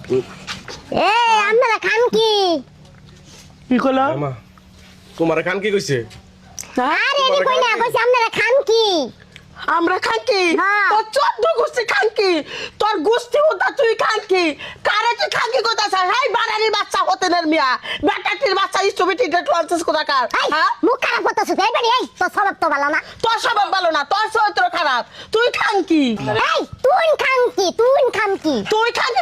এ আপনারা খান কি কি কইলা মা তোমার খান কি কইছে? আরে এডি কই না কইছে আপনারা খান কি আমরা খানকি হ্যাঁ। তোর 14 গোষ্ঠী খানকি তোর গোষ্ঠী ওটা তুই খানকি কারে তুই খানকি কোথাছ হাই বাড়ারির বাচ্চা হতেনের মিয়া বেটাটির বাচ্চা ইস্টবিটি ডেট লঞ্চেস কোথাকার এই হ্যাঁ মুখ খারাপ করতেছ এই বাড়ি এই তোর স্বভাব তো ভালো না তোর স্বভাব ভালো না তোর চরিত্র খারাপ তুই খানকি এই তুই খান কি তুই খানকি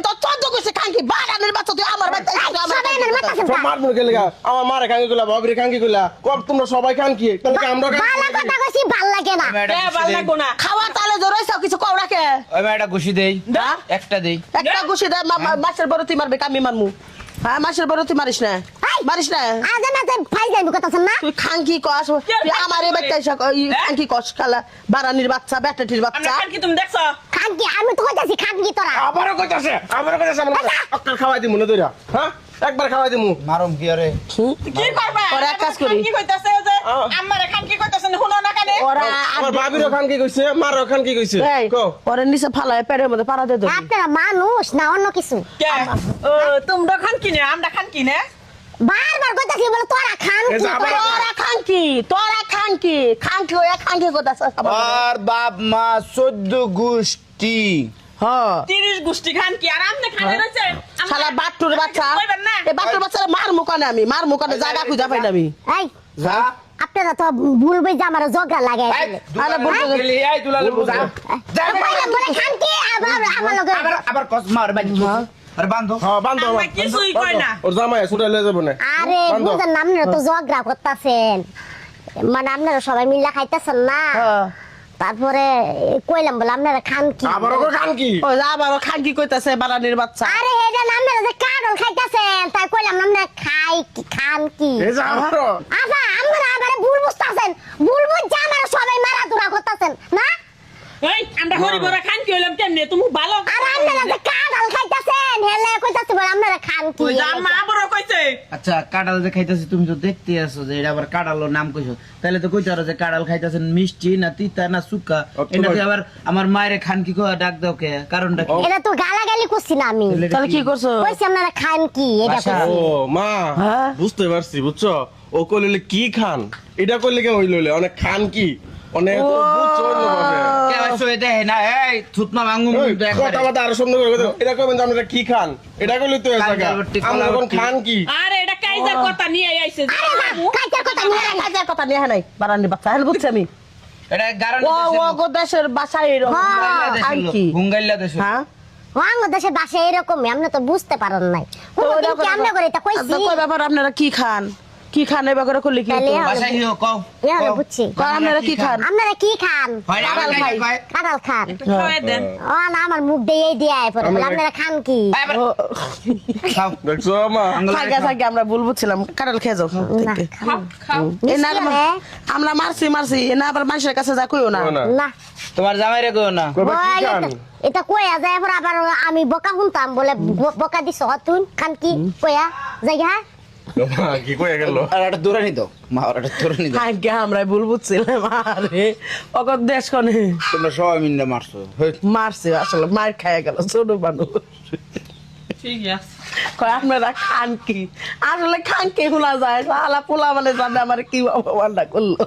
তোর 14 গোষ্ঠী খানকি বাড়ারির বাচ্চা তুই আমার বাচ্চা সবাই আমার মাথা সব মারবো কে লাগা আমার মারে খান কি কইলা বাবরে খান কি কইলা কব তোমরা সবাই খান কি তাহলে কি আমরা খান ভালো কথা কইছি ভাল লাগে না খাওয়া তালে জোরাইছ কিছু কও রাখে ওই মেয়েটা ঘুষি দেই দা? একটা দেই একটা গুছি দে মাছের বড় তুই মারবে কামি মারমু হ্যাঁ মাছের বড় তুই মারিস না মারিস না আজ না যে ফাই যাইব কথাছেন না তুই খানকি কস তুই আমার এই বাচ্চা খানকি কস খালা বারানির বাচ্চা বেটাটির বাচ্চা কি তুমি দেখছো খান কি আমি তো কইতাছি খান কি তোরা আবারও কইতাছে আমার অক্কাল খাওয়াই দিমু না দইরা হ্যাঁ একবার খাওয়াই দিমু মারম কি আরে কি করবা ওরা এক কাজ করি। কি কইতাছে যে আমার এখান কি কইতাছে শুনো না কানে ওরা আমার বাবিরও খান কি কইছে মারও খান কি কইছে এই, কও ওরে নিচে ফালায় পেটের মধ্যে পাড়া দে দিবি আপনারা মানুষ না অন্য কিছু কে ও তোমরা খান কি না আমরা খান কি না বারবার কইতাছি বলে তোরা খান এই কি যে আবার- তোরা খানকি ওই খানকি কথা আর বাপ মা 14 গোষ্ঠী হ্যাঁ 30 গোষ্ঠী খান কি আর আমনে খানে রইছে শালা বাট্টুর বাচ্চা কইবেন না এই বাট্টুর বাচ্চা মার মুকানে আমি মার মুকানে জায়গা খুঁজা পাই না আমি এই যা আপনারা তো ভুলবে যে আমার ঝগড়া লাগাই এই দিলে আরে বলবো যে- গেলি এই তুলালে বুঝা কইলাম বলে খান কি আবার আমার লগে আবার কস মার বাই আরে বান্ধব হ্যাঁ বান্ধব আমার কিছুই কয় না। ওর জামাই ছুটে লয়ে যাব না আরে বান্ধব। বুঝেন না আপনারা তো ঝগড়া করতেছেন মানে আপনারা সবাই মিল্লা খাইতেছেন না হ্যাঁ। তারপরে কইলাম বলে আপনারা খান কি আবারও খান কি ও যা বাবা খানকি কইতাছে বারানির বাচ্চা আরে এটা না আপনারা যে কারণ খাইতেছেন তাই কইলাম আপনারা খাই কি খান কি এই যে আবারও আবা আপনারা আবার ভুল বুঝতাছেন ভুল বুঝছে আমার সবাই মারা ধরা করতেছেন না এই আমরা হরি বড় খান কি হইলাম কেমনে তুমি ভালো আর আপনারা যে কারণ খাইতেছেন হেলে কইতাছে বলে আপনারা খান কি ওই জান মা বড় কইছে আচ্ছা কাঁঠাল যে খাইতাছি তুমি তো দেখতে আছো যে এটা আবার কাঁঠালের নাম কইছো তাহলে তো কইতে পারো যে কাঁঠাল খাইতাছেন মিষ্টি না তিতা না সুকা এটাতে আবার আমার মায়ের খান কি কই ডাক দাও কে কারণটা কি এটা তো গালাগালি করছি না আমি তাহলে কি করছো কইছি আপনারা খান কি এটা বাসা। কইছি ও মা হ্যাঁ? বুঝতে পারছি বুঝছো ও কইলে কি খান এটা কইলে কেন হইললে অনেক খান কি অনেক বুঝছো অন্যভাবে কে আইছো এটা না এই থুতমা ভাঙু এই, কথা বার্তা আরো সুন্দর করে কথা। এটা কইবেন যে আপনারা কি খান এটা কইলে তো এসে কাঁঠাল বটি, আমরা কলা এখন বটি। খান কি আরে এটা কাইজার কথা নিয়ে আইছে আরে না কাইটার কথা নিয়ে আয়। কাজের কথা নিয়ে নাই বারানির বাচ্চা হেল বুঝছি আমি এটা গারান ও গো দেশের বাসায় এরকম হ্যাঁ। খানকি গুঙ্গাইলা দেশ হ্যাঁ বাংলাদেশের ভাষা এরকমই আপনি তো বুঝতে পারেন নাই কোনদিন কি আমরা করে এটা কইছি কই ব্যাপার আপনারা কি খান এবার করে করলে কি তাহলে হতো? বাসায় হিও কও ইয়ারে বুঝছি কয় আপনারা কি খান আপনারা কি খান হয় কাঁঠাল খাই। কাঁঠাল খান খাওয়াই দেন ও না আমার মুখ দিয়ে এই দিয়ে আয় পড়ে বলে আপনারা খান কি ও, খাও দেখছো মা থাকে আমরা ভুল বুঝছিলাম কাঁঠাল খেয়ে যাও না থেকে। খাও খাও এ না মিষ্টি হবে? আমরা মারছি এ না আবার মানুষের কাছে যা কইও না কইও না। না তোমার জামাই রে কও না কইবা কি ওই খান এটা কইয়া যায় পর আবার আমি বোকা শুনতাম বলে বোকা দিছ তুই খান কি কইয়া জায়গা মা কি কইয়া গেল আর এটা দূরে নি দাও মা আর এটা দূরে নি দাও আগে আমরা ভুল বুঝছিলাম আরে অগর দেশ কনে তোমরা সবাই মিলে মারছো হেই, মারছে আসলে মার খায় গেল ছোট মানুষ ঠিক আছে কয় আপনারা খান কি আসলে খান কি শোনা যায় আলা পোলা মানে জানে আমার কি অপমানটা করলো